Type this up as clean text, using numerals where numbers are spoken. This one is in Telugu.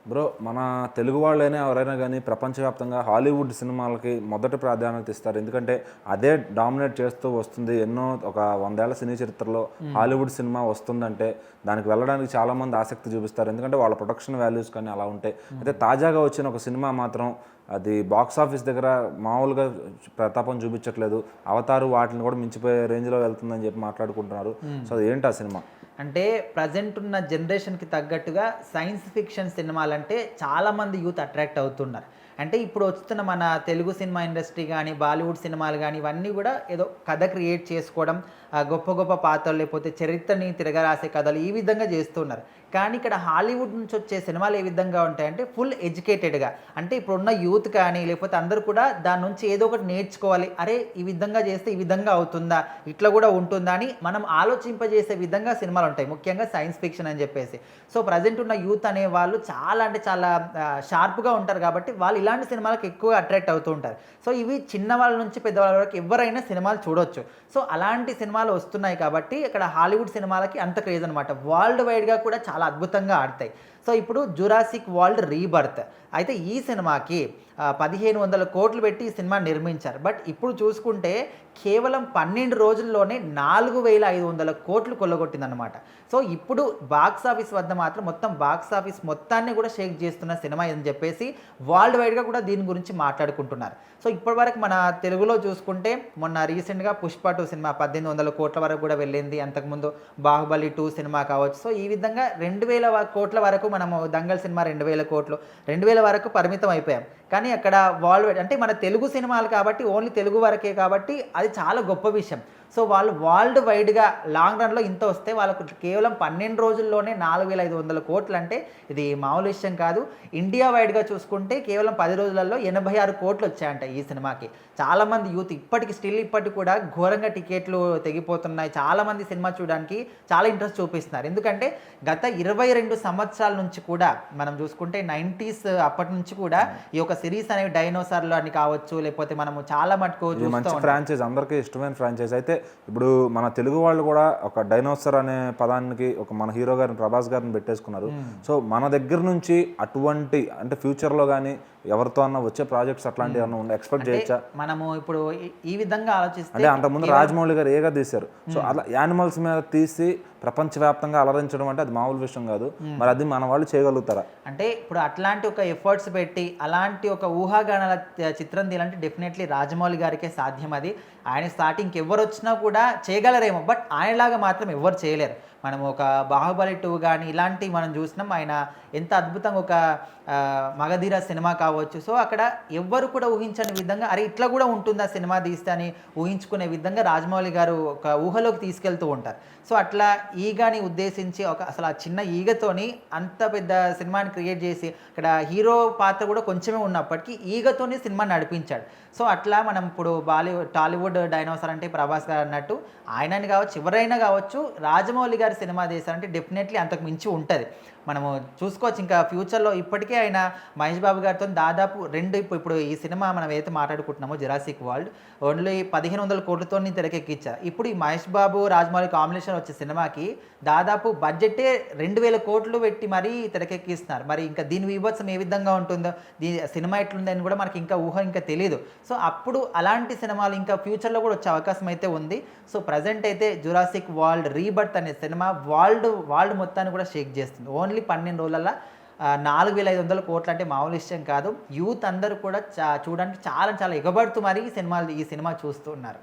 బ్రో మన తెలుగు వాళ్ళైనా ఎవరైనా కానీ ప్రపంచవ్యాప్తంగా హాలీవుడ్ సినిమాలకి మొదటి ప్రాధాన్యత ఇస్తారు. ఎందుకంటే అదే డామినేట్ చేస్తూ వస్తుంది. ఎన్నో ఒక 100 ఏళ్ల సినీ చరిత్రలో హాలీవుడ్ సినిమా వస్తుందంటే దానికి వెళ్ళడానికి చాలామంది ఆసక్తి చూపిస్తారు. ఎందుకంటే వాళ్ళ ప్రొడక్షన్ వాల్యూస్ కానీ అలా ఉంటాయి. అయితే తాజాగా వచ్చిన ఒక సినిమా మాత్రం అది బాక్స్ ఆఫీస్ దగ్గర మామూలుగా ప్రతాపం చూపించట్లేదు. అవతారు వాటిని కూడా మించిపోయే రేంజ్లో వెళ్తుందని చెప్పి మాట్లాడుకుంటున్నారు. సో అది ఏంటి ఆ సినిమా? అంటే ప్రజెంట్ ఉన్న జనరేషన్కి తగ్గట్టుగా సైన్స్ ఫిక్షన్ సినిమాలంటే చాలామంది యూత్ అట్రాక్ట్ అవుతున్నారు. అంటే ఇప్పుడు వస్తున్న మన తెలుగు సినిమా ఇండస్ట్రీ కానీ బాలీవుడ్ సినిమాలు కానీ ఇవన్నీ కూడా ఏదో కథ క్రియేట్ చేసుకోవడం, గొప్ప గొప్ప పాత్రలు లేకపోతే చరిత్రని తిరగరాసే కథలు ఈ విధంగా చేస్తున్నారు. కానీ ఇక్కడ హాలీవుడ్ నుంచి వచ్చే సినిమాలు ఏ విధంగా ఉంటాయంటే ఫుల్ ఎడ్యుకేటెడ్గా, అంటే ఇప్పుడున్న యూత్ కానీ లేకపోతే అందరూ కూడా దాని నుంచి ఏదో ఒకటి నేర్చుకోవాలి, అరే ఈ విధంగా చేస్తే ఈ విధంగా అవుతుందా, ఇట్లా కూడా ఉంటుందా అని మనం ఆలోచింపజేసే విధంగా సినిమాలు ఉంటాయి, ముఖ్యంగా సైన్స్ ఫిక్షన్ అని చెప్పేసి. సో ప్రజెంట్ ఉన్న యూత్ అనే వాళ్ళు చాలా అంటే చాలా షార్ప్గా ఉంటారు కాబట్టి వాళ్ళు ఇలాంటి సినిమాలకు ఎక్కువ అట్రాక్ట్ అవుతూ ఉంటారు. సో ఇవి చిన్నవాళ్ళ నుంచి పెద్దవాళ్ళ వరకు ఎవరైనా సినిమాలు చూడొచ్చు. సో అలాంటి సినిమాలు వస్తున్నాయి కాబట్టి ఇక్కడ హాలీవుడ్ సినిమాలకి అంత క్రేజ్ అనమాట. వరల్డ్ వైడ్గా కూడా చాలా అద్భుతంగా ఆడతాయి. సో ఇప్పుడు జురాసిక్ వరల్డ్ రీబర్త్ అయితే ఈ సినిమాకి 1500 కోట్లు పెట్టి ఈ సినిమా నిర్మించారు. బట్ ఇప్పుడు చూసుకుంటే కేవలం 12 రోజుల్లోనే 4500 కోట్లు కొల్లగొట్టిందనమాట. సో ఇప్పుడు బాక్స్ ఆఫీస్ వద్ద మాత్రం మొత్తం బాక్స్ ఆఫీస్ మొత్తాన్ని కూడా షేక్ చేస్తున్న సినిమా అని చెప్పేసి వరల్డ్ వైడ్గా కూడా దీని గురించి మాట్లాడుకుంటున్నారు. సో ఇప్పటివరకు మన తెలుగులో చూసుకుంటే మొన్న రీసెంట్గా పుష్ప 2 సినిమా 1800 కోట్ల వరకు కూడా వెళ్ళింది. అంతకుముందు బాహుబలి 2 సినిమా కావచ్చు. సో ఈ విధంగా 2000 కోట్ల వరకు మనము దంగల్ సినిమా 2000 కోట్లు 2000 వరకు పరిమితం అయిపోయాం. కానీ అక్కడ వరల్డ్ వైడ్ అంటే మన తెలుగు సినిమాలు కాబట్టి ఓన్లీ తెలుగు వరకే కాబట్టి అది చాలా గొప్ప విషయం. సో వాళ్ళు వరల్డ్ వైడ్గా లాంగ్ రన్లో ఇంత వస్తే వాళ్ళకు కేవలం 12 రోజుల్లోనే 4500 కోట్లు అంటే ఇది మామూలు విషయం కాదు. ఇండియా వైడ్గా చూసుకుంటే కేవలం 10 రోజులలో 86 కోట్లు వచ్చాయంట ఈ సినిమాకి. చాలామంది యూత్ ఇప్పటికి కూడా ఘోరంగా టికెట్లు తెగిపోతున్నాయి. చాలామంది సినిమా చూడడానికి చాలా ఇంట్రెస్ట్ చూపిస్తున్నారు. ఎందుకంటే గత 22 సంవత్సరాల నుంచి కూడా మనం చూసుకుంటే 90s అప్పటి నుంచి కూడా ఈ యొక్క సిరీస్ అనేవి డైనోసార్లు అని కావచ్చు, లేకపోతే మనము చాలా మటుకు మంచి ఫ్రాంచైజ్, అందరికీ ఇష్టమైన ఫ్రాంచైజ్. అయితే ఇప్పుడు మన తెలుగు వాళ్ళు కూడా ఒక డైనోసర్ అనే పదానికి ఒక మన హీరో గారిని ప్రభాస్ గారిని పెట్టేసుకున్నారు. సో మన దగ్గర నుంచి అటువంటి అంటే ఫ్యూచర్లో కానీ ఎవరితో అన్న వచ్చే ప్రాజెక్ట్స్ అట్లాంటివి ఏమన్నా ఎక్స్పెక్ట్ చేయొచ్చా? మనము ఇప్పుడు ఈ విధంగా ఆలోచిస్తే అంటే అంతకుముందు రాజమౌళి గారు ఏగా తీశారు. సో అలా యానిమల్స్ మీద తీసి ప్రపంచవ్యాప్తంగా అలరించడం అంటే అది మామూలు విషయం కాదు. మరి అది మన వాళ్ళు చేయగలుగుతారా? అంటే ఇప్పుడు అట్లాంటి ఒక ఎఫర్ట్స్ పెట్టి అలాంటి ఒక ఊహాగానాల చిత్రం తీయాలంటే డెఫినెట్లీ రాజమౌళి గారికే సాధ్యం. అది ఆయన స్టార్టింగ్కి ఎవరు వచ్చినా కూడా చేయగలరేమో, బట్ ఆయనలాగా మాత్రం ఎవరు చేయలేరు. మనం ఒక బాహుబలి 2 కానీ ఇలాంటివి మనం చూసినాం. ఆయన ఎంత అద్భుతంగా ఒక మగధీర సినిమా కావచ్చు. సో అక్కడ ఎవ్వరు కూడా ఊహించని విధంగా అరే ఇట్లా కూడా ఉంటుందా సినిమా తీస్తే అని ఊహించుకునే విధంగా రాజమౌళి గారు ఒక ఊహలోకి తీసుకెళ్తూ ఉంటారు. సో అట్లా ఈగని ఉద్దేశించి అసలు ఆ చిన్న ఈగతోని అంత పెద్ద సినిమాని క్రియేట్ చేసి అక్కడ హీరో పాత్ర కూడా కొంచెమే ఉన్నప్పటికీ ఈగతోని సినిమా నడిపించాడు. సో అట్లా మనం ఇప్పుడు టాలీవుడ్ డైనోసార్ అంటే ప్రభాస్ గారు అన్నట్టు ఆయనని కావచ్చు ఎవరైనా కావచ్చు రాజమౌళి గారి సినిమా తీశారంటే డెఫినెట్లీ అంతకు మించి ఉంటుంది. మనము చూసుకోవచ్చు. ఇంకా ఫ్యూచర్లో ఇప్పటికే ఆయన మహేష్ బాబు గారితో దాదాపు ఇప్పుడు ఈ సినిమా మనం ఏదైతే మాట్లాడుకుంటున్నామో జురాసిక్ వరల్డ్ ఓన్లీ 1500 కోట్లతో తెరకెక్కించారు. ఇప్పుడు ఈ మహేష్ బాబు రాజమౌళి కాంబినేషన్ వచ్చే సినిమాకి దాదాపు బడ్జెటే 2000 కోట్లు పెట్టి మరీ తెరకెక్కిస్తున్నారు. మరి ఇంకా దీని విభత్సం ఏ విధంగా ఉంటుందో, సినిమా ఎట్లుందని కూడా మనకి ఇంకా ఊహ ఇంకా తెలియదు. సో అప్పుడు అలాంటి సినిమాలు ఇంకా ఫ్యూచర్లో కూడా వచ్చే అవకాశం అయితే ఉంది. సో ప్రజెంట్ అయితే జురాసిక్ వరల్డ్ రీబర్త్ అనే సినిమా వరల్డ్ మొత్తాన్ని కూడా షేక్ చేస్తుంది. ఓన్లీ 12 రోజులలో 4500 కోట్లు అంటే మామూలు విషయం కాదు. యూత్ అందరూ కూడా చూడడానికి చాలా చాలా ఎగబడుతూ మరీ ఈ సినిమా చూస్తూ ఉన్నారు.